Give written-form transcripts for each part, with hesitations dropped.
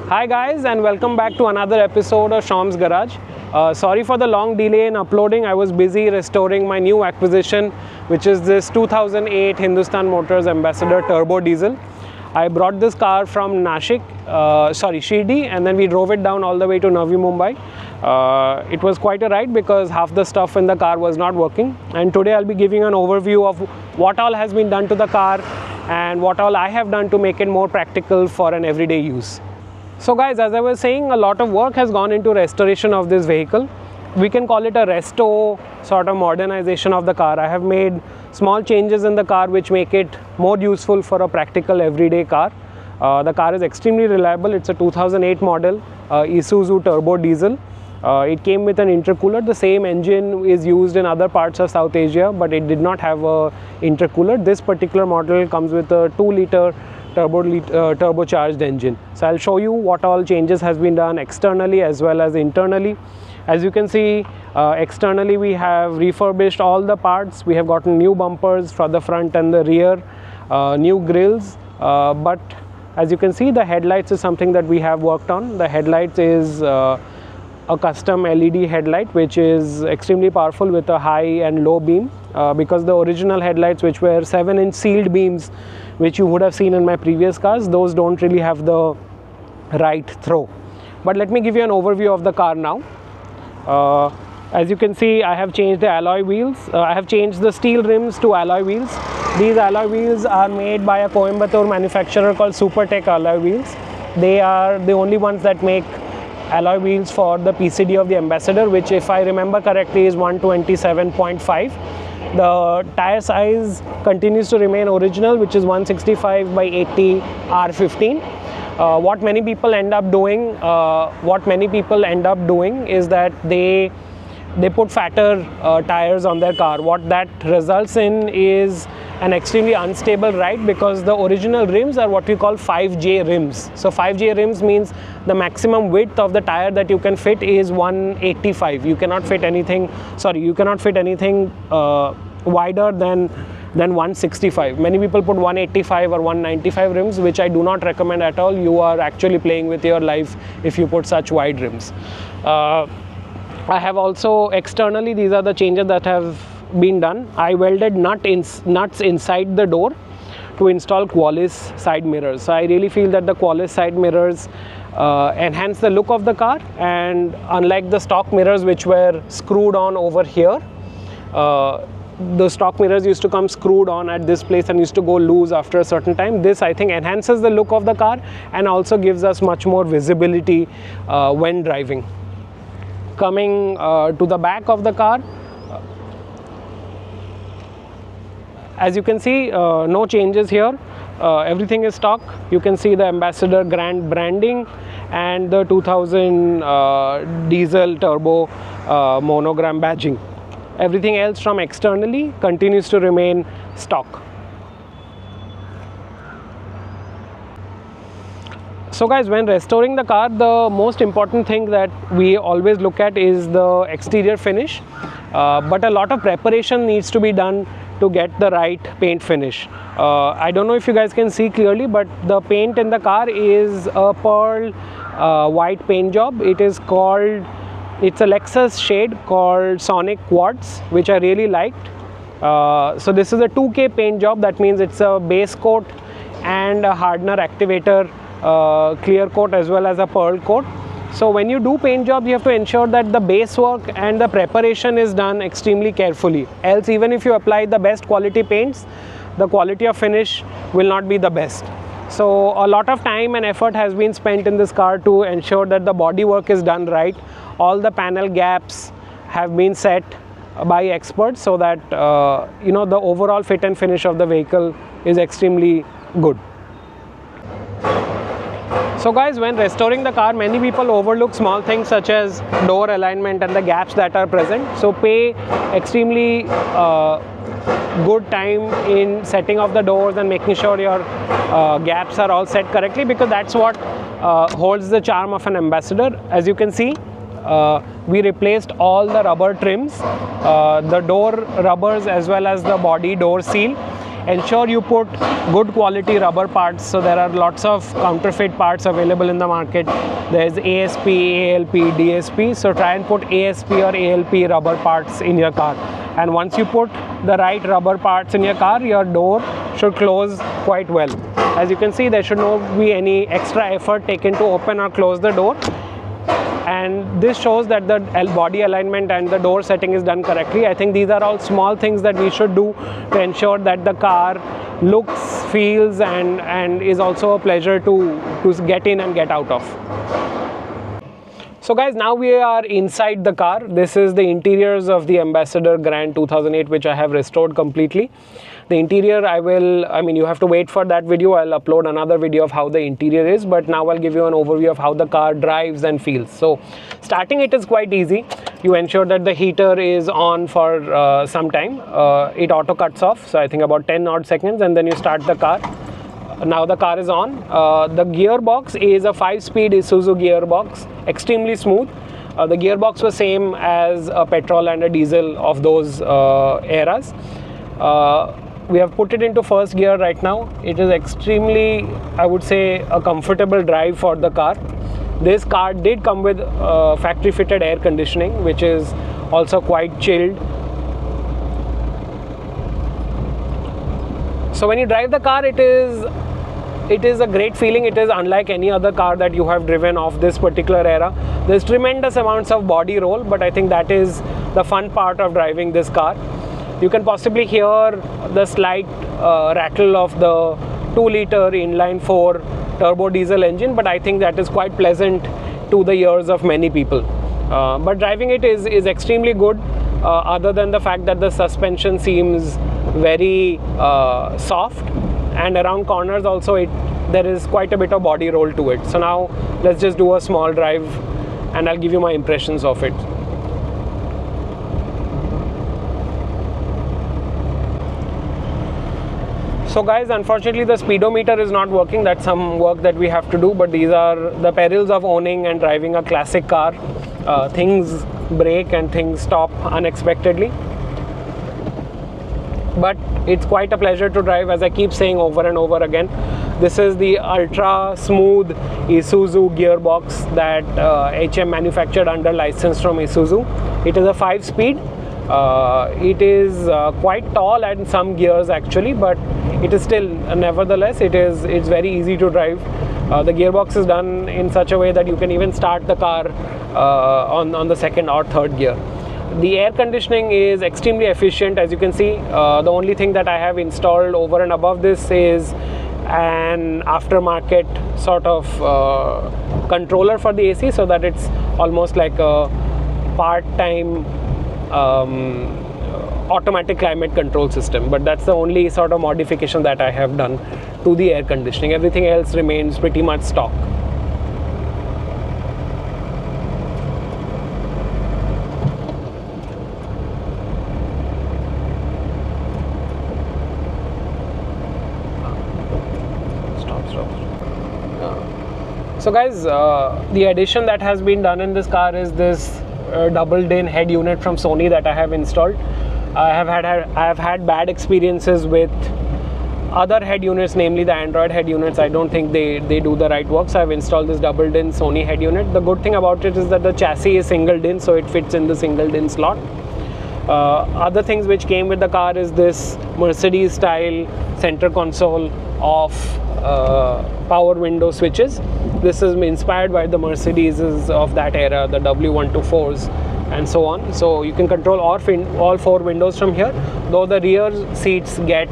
Hi guys, and welcome back to another episode of Shyam's Garage. Sorry for the long delay in uploading. I was busy restoring my new acquisition, which is this 2008 Hindustan Motors Ambassador Turbo Diesel. I brought this car from Shirdi, and then we drove it down all the way to Navi Mumbai. It was quite a ride because half the stuff in the car was not working. And today I'll be giving an overview of what all has been done to the car and what all I have done to make it more practical for an everyday use. So guys, as I was saying, a lot of work has gone into restoration of this vehicle. We can call it a resto sort of modernization of the car. I have made small changes in the car which make it more useful for a practical everyday car. The car is extremely reliable. It's a 2008 model Isuzu Turbo Diesel. It came with an intercooler. The same engine is used in other parts of South Asia, but it did not have a intercooler. This particular model comes with a 2-liter turbocharged engine. So I'll show you what all changes has been done externally as well as internally. As you can see, externally we have refurbished all the parts. We have gotten new bumpers for the front and the rear, new grills, but as you can see, the headlights is something that we have worked on. The headlights is a custom LED headlight which is extremely powerful with a high and low beam, because the original headlights, which were 7-inch sealed beams, which you would have seen in my previous cars, those don't really have the right throw. But let me give you an overview of the car now. As you can see, I have changed the alloy wheels. I have changed the steel rims to alloy wheels. These alloy wheels are made by a Coimbatore manufacturer called Supertech Alloy Wheels. They are the only ones that make alloy wheels for the PCD of the Ambassador, which, if I remember correctly, is 127.5. The tire size continues to remain original, which is 165 by 80 R15. What many people end up doing is that they put fatter tires on their car. What that results in is an extremely unstable ride, because the original rims are what we call 5J rims. So 5J rims means the maximum width of the tire that you can fit is 185. You cannot fit anything wider than 165. Many people put 185 or 195 rims, which I do not recommend at all. You are actually playing with your life if you put such wide rims. I have also externally, these are the changes that have been done. I welded nuts inside the door to install Qualis side mirrors. So I really feel that the Qualis side mirrors enhance the look of the car, and unlike the stock mirrors which were screwed on over here, the stock mirrors used to come screwed on at this place and used to go loose after a certain time. This, I think, enhances the look of the car and also gives us much more visibility when driving. Coming to the back of the car, as you can see, no changes here. Everything is stock. You can see the Ambassador Grand branding and the 2000 diesel turbo monogram badging. Everything else from externally continues to remain stock. So guys, when restoring the car, the most important thing that we always look at is the exterior finish, but a lot of preparation needs to be done to get the right paint finish. I don't know if you guys can see clearly, but the paint in the car is a pearl white paint job. It's a Lexus shade called Sonic Quartz, which I really liked. So this is a 2K paint job. That means it's a base coat and a hardener activator clear coat as well as a pearl coat. So when you do paint jobs, you have to ensure that the base work and the preparation is done extremely carefully. Else, even if you apply the best quality paints, the quality of finish will not be the best. So a lot of time and effort has been spent in this car to ensure that the body work is done right. All the panel gaps have been set by experts so that the overall fit and finish of the vehicle is extremely good. So guys, when restoring the car, many people overlook small things such as door alignment and the gaps that are present. So pay extremely good time in setting of the doors and making sure your gaps are all set correctly, because that's what holds the charm of an Ambassador. As you can see, we replaced all the rubber trims, the door rubbers as well as the body door seal. ensure you put good quality rubber parts. So there are lots of counterfeit parts available in the market. There's ASP, ALP, DSP. So try and put ASP or ALP rubber parts in your car. And once you put the right rubber parts in your car, your door should close quite well. As you can see, there should not be any extra effort taken to open or close the door. And this shows that the body alignment and the door setting is done correctly. I think these are all small things that we should do to ensure that the car looks, feels, and is also a pleasure to get in and get out of. So guys, now we are inside the car. This is the interiors of the Ambassador Grand 2008, which I have restored completely. The interior, you have to wait for that video. I'll upload another video of how the interior is, but now I'll give you an overview of how the car drives and feels. So starting it is quite easy. You ensure that the heater is on for some time. It auto cuts off, so I think about 10 odd seconds, and then you start the car. Now the car is on. The gearbox is a 5-speed Isuzu gearbox, extremely smooth. The gearbox was same as a petrol and a diesel of those eras. We have put it into first gear right now. It is extremely, I would say, a comfortable drive for the car. This car did come with factory fitted air conditioning, which is also quite chilled. So when you drive the car, it is a great feeling. It is unlike any other car that you have driven of this particular era. There's tremendous amounts of body roll, but I think that is the fun part of driving this car. You can possibly hear the slight rattle of the 2-liter inline-4 turbo diesel engine, but I think that is quite pleasant to the ears of many people. But driving it is extremely good, other than the fact that the suspension seems very soft, and around corners also there is quite a bit of body roll to it. So now let's just do a small drive and I'll give you my impressions of it. So guys, unfortunately the speedometer is not working. That's some work that we have to do, but these are the perils of owning and driving a classic car. Things break and things stop unexpectedly. But it's quite a pleasure to drive, as I keep saying over and over again. This is the ultra smooth Isuzu gearbox that HM manufactured under license from Isuzu. It is a 5-speed. It is quite tall at some gears actually, but it is still, nevertheless, it's very easy to drive. The gearbox is done in such a way that you can even start the car on the second or third gear. The air conditioning is extremely efficient. As you can see, the only thing that I have installed over and above this is an aftermarket sort of controller for the AC, so that it's almost like a part-time automatic climate control system. But that's the only sort of modification that I have done to the air conditioning. Everything else remains pretty much stock. So guys, the addition that has been done in this car is this double din head unit from Sony that I have installed. I have had bad experiences with other head units, namely the Android head units. I don't think they do the right work, so I've installed this double din Sony head unit. The good thing about it is that the chassis is single din, so it fits in the single din slot. Other things which came with the car is this Mercedes style center console of power window switches. This is inspired by the Mercedeses of that era, the W124s and so on. So you can control all 4 windows from here, though the rear seats get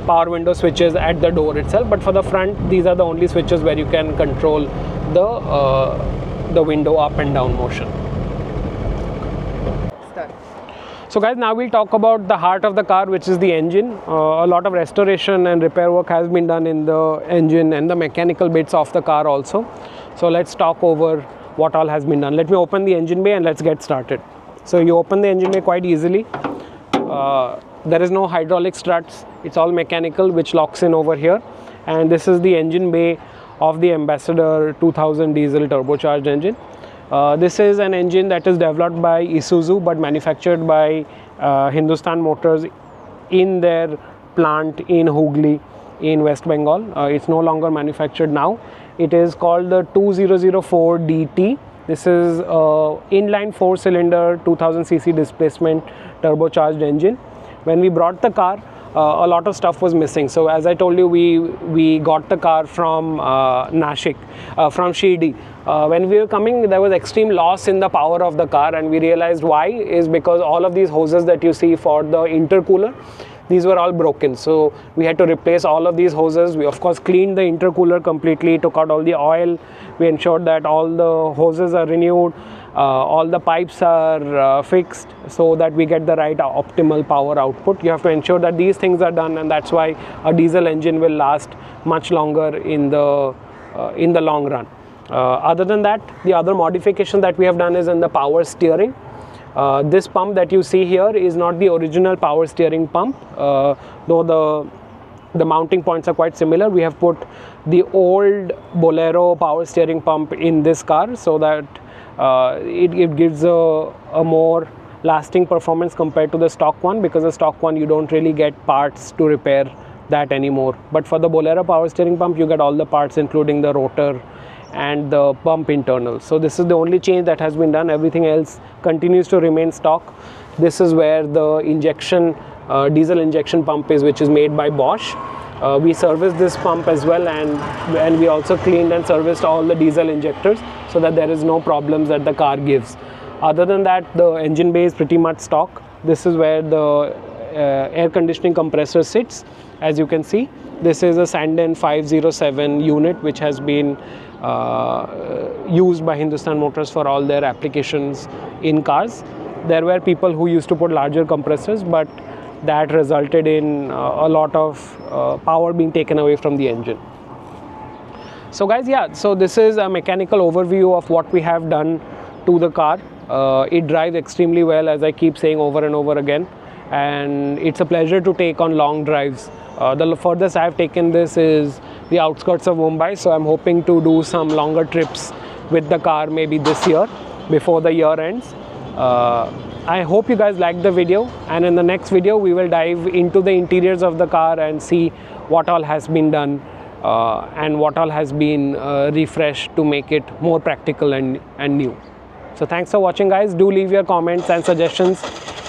power window switches at the door itself, but for the front, these are the only switches where you can control the window up and down motion. So guys, now we'll talk about the heart of the car, which is the engine. A lot of restoration and repair work has been done in the engine and the mechanical bits of the car also. So let's talk over what all has been done. Let me open the engine bay and let's get started. So you open the engine bay quite easily. There is no hydraulic struts. It's all mechanical, which locks in over here. And this is the engine bay of the Ambassador 2000 diesel turbocharged engine. This is an engine that is developed by Isuzu but manufactured by Hindustan Motors in their plant in Hooghly in West Bengal. It's no longer manufactured now. It is called the 2004 DT. This is inline 4-cylinder 2000cc displacement turbocharged engine. When we brought the car, a lot of stuff was missing. So as I told you, we got the car from Nashik, from Shirdi. When we were coming, there was extreme loss in the power of the car, and we realized why is because all of these hoses that you see for the intercooler, these were all broken. So we had to replace all of these hoses. We of course cleaned the intercooler completely, took out all the oil. We ensured that all the hoses are renewed, all the pipes are fixed, so that we get the right optimal power output. You have to ensure that these things are done, and that's why a diesel engine will last much longer in the long run. Other than that, the other modification that we have done is in the power steering. This pump that you see here is not the original power steering pump, though the mounting points are quite similar. We have put the old Bolero power steering pump in this car, so that it gives a more lasting performance compared to the stock one, because the stock one you don't really get parts to repair that anymore. But for the Bolero power steering pump, you get all the parts, including the rotor and the pump internals. So this is the only change that has been done. Everything else continues to remain stock. This is where the diesel injection pump is, which is made by Bosch. We serviced this pump as well, and we also cleaned and serviced all the diesel injectors, so that there is no problems that the car gives. Other than that, the engine bay is pretty much stock. This is where the air conditioning compressor sits. As you can see, this is a Sanden 507 unit, which has been used by Hindustan Motors for all their applications in cars. There were people who used to put larger compressors, but that resulted in a lot of power being taken away from the engine. So guys, yeah, so this is a mechanical overview of what we have done to the car. It drives extremely well, as I keep saying over and over again, and it's a pleasure to take on long drives. The furthest I've taken this is the outskirts of Mumbai, so I'm hoping to do some longer trips with the car maybe this year, before the year ends. I hope you guys liked the video, and in the next video we will dive into the interiors of the car and see what all has been done and what all has been refreshed to make it more practical and new. So thanks for watching, guys. Do leave your comments and suggestions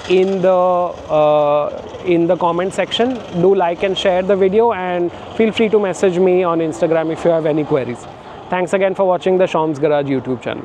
in the comment section. Do like and share the video, and feel free to message me on Instagram if you have any queries. Thanks again for watching the Shom's Garage YouTube channel.